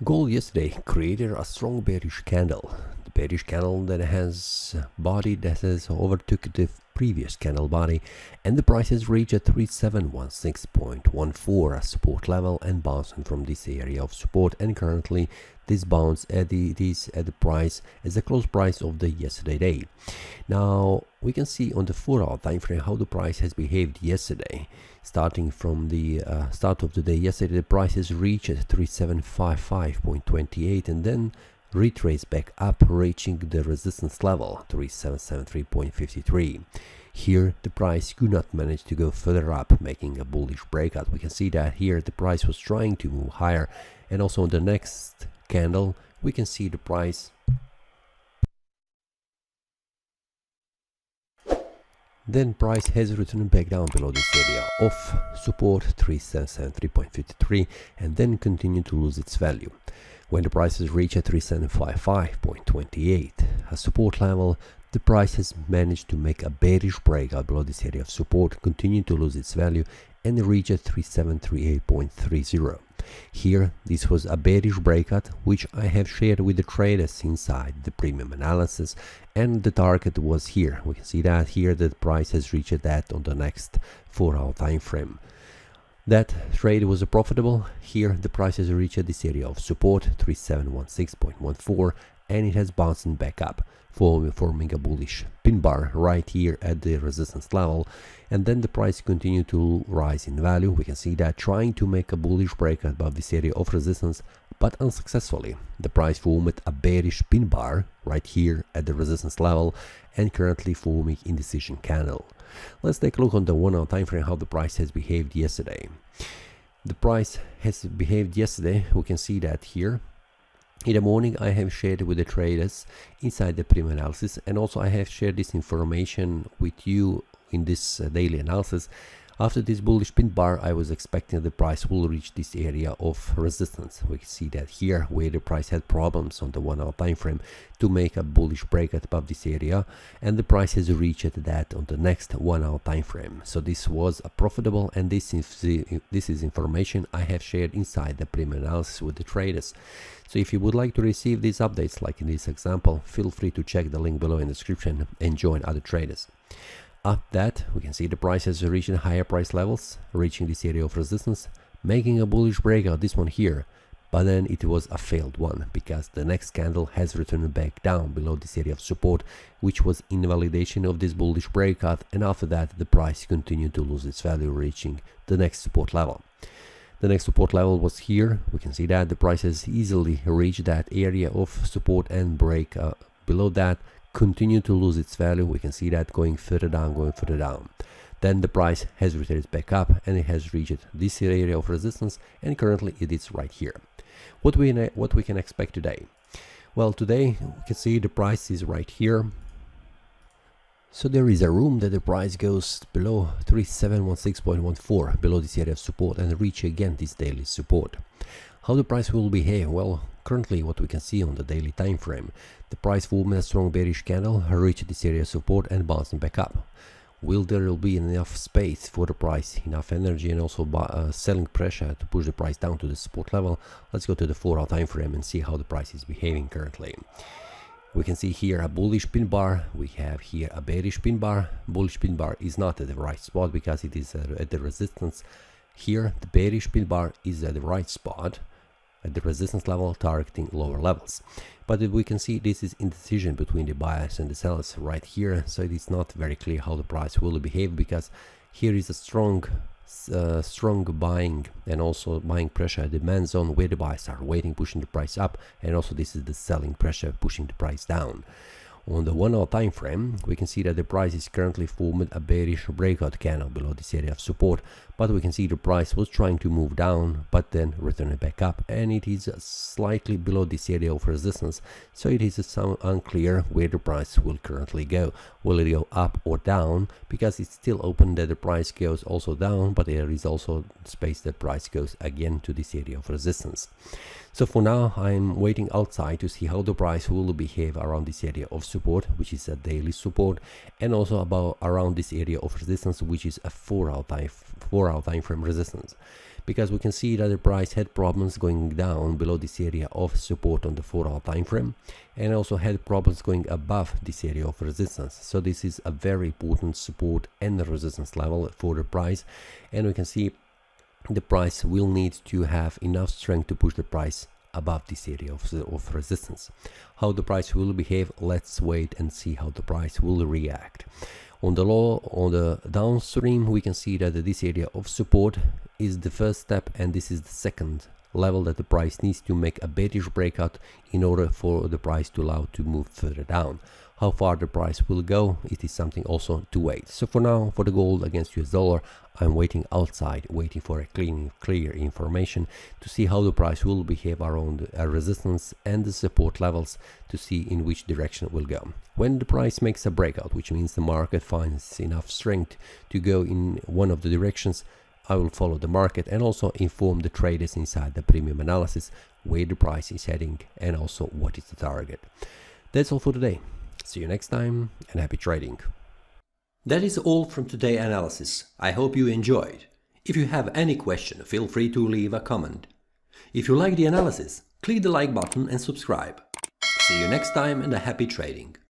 Gold yesterday created a strong bearish candle. The bearish candle that has body that has overtook the previous candle body, and the price has reached a 3716.14 as support level and bouncing from this area of support, and currently this bounce at the price as the close price of the yesterday day. Now we can see on the 4-hour time frame how the price has behaved yesterday. Starting from the start of the day yesterday, the price has reached 3755.28 and then retraced back up, reaching the resistance level 3773.53. Here the price could not manage to go further up, making a bullish breakout. We can see that here the price was trying to move higher, and also on the next candle we can see the price has returned back down below this area of support 3773.53 and then continued to lose its value. When the price has reached 3755.28 a support level, the price has managed to make a bearish breakout below this area of support, continue to lose its value and reach at 3738.30. Here this was a bearish breakout which I have shared with the traders inside the premium analysis, and the target was here. We can see that here the price has reached that on the next 4-hour time frame. That trade was profitable. Here the price has reached this area of support 3716.14 and it has bounced back up, forming a bullish pin bar right here at the resistance level, and then the price continued to rise in value. We can see that trying to make a bullish breakout above this area of resistance, but unsuccessfully. The price formed a bearish pin bar right here at the resistance level and currently forming indecision candle. Let's take a look on the 1-hour time frame how the price has behaved yesterday. The price has behaved yesterday. We can see that here. In the morning I have shared with the traders inside the premium analysis, and also I have shared this information with you in this daily analysis. After this bullish pin bar, I was expecting the price will reach this area of resistance. We can see that here where the price had problems on the 1-hour time frame to make a bullish breakout above this area, and the price has reached that on the next 1-hour time frame. So this was a profitable, and this is information I have shared inside the premium analysis with the traders. So if you would like to receive these updates like in this example, feel free to check the link below in the description and join other traders. After that, we can see the price has reached higher price levels, reaching this area of resistance, making a bullish breakout, this one here, but then it was a failed one because the next candle has returned back down below this area of support, which was invalidation of this bullish breakout, and after that the price continued to lose its value, reaching the next support level. The next support level was here. We can see that the price has easily reached that area of support and break below that, continue to lose its value. We can see that going further down, Then the price has returned back up and it has reached this area of resistance, and currently it is right here. What we can expect today? Well, today we can see the price is right here. So there is a room that the price goes below 3716.14, below this area of support, and reach again this daily support. How the price will behave? Well, currently what we can see on the daily time frame, the price formed a strong bearish candle, reached this area of support and bouncing back up. Will there be enough space for the price, enough energy and also selling pressure to push the price down to the support level? Let's go to the 4-hour time frame and see how the price is behaving currently. We can see here a bullish pin bar, we have here a bearish pin bar. Bullish pin bar is not at the right spot because it is at the resistance. Here the bearish pin bar is at the right spot, at the resistance level, targeting lower levels. But we can see this is indecision between the buyers and the sellers right here, so it is not very clear how the price will behave, because here is a strong buying and also buying pressure, demand zone where the buyers are waiting, pushing the price up, and also this is the selling pressure pushing the price down. On the 1-hour time frame, we can see that the price is currently formed a bearish breakout candle below this area of support, but we can see the price was trying to move down but then returning back up, and it is slightly below this area of resistance, so it is unclear where the price will currently go. Will it go up or down? Because it's still open that the price goes also down, but there is also space that price goes again to this area of resistance. So for now I'm waiting outside to see how the price will behave around this area of support, which is a daily support, and also around this area of resistance, which is a 4-hour time frame resistance. because we can see that the price had problems going down below this area of support on the 4-hour time frame, and also had problems going above this area of resistance. So this is a very important support and resistance level for the price, and we can see the price will need to have enough strength to push the price above this area of resistance. How the price will behave, let's wait and see how the price will react. On the downstream, we can see that this area of support is the first step, and this is the second level that the price needs to make a bearish breakout in order for the price to allow to move further down. How far the price will go, it is something also to wait. So for now, for the gold against US dollar, I'm waiting outside, waiting for a clear information to see how the price will behave around a resistance and the support levels, to see in which direction it will go. When the price makes a breakout, which means the market finds enough strength to go in one of the directions, I will follow the market and also inform the traders inside the premium analysis where the price is heading and also what is the target. That's all for today. See you next time and happy trading. That is all from today's analysis. I hope you enjoyed. If you have any question, feel free to leave a comment. If you like the analysis, click the like button and subscribe. See you next time and a happy trading.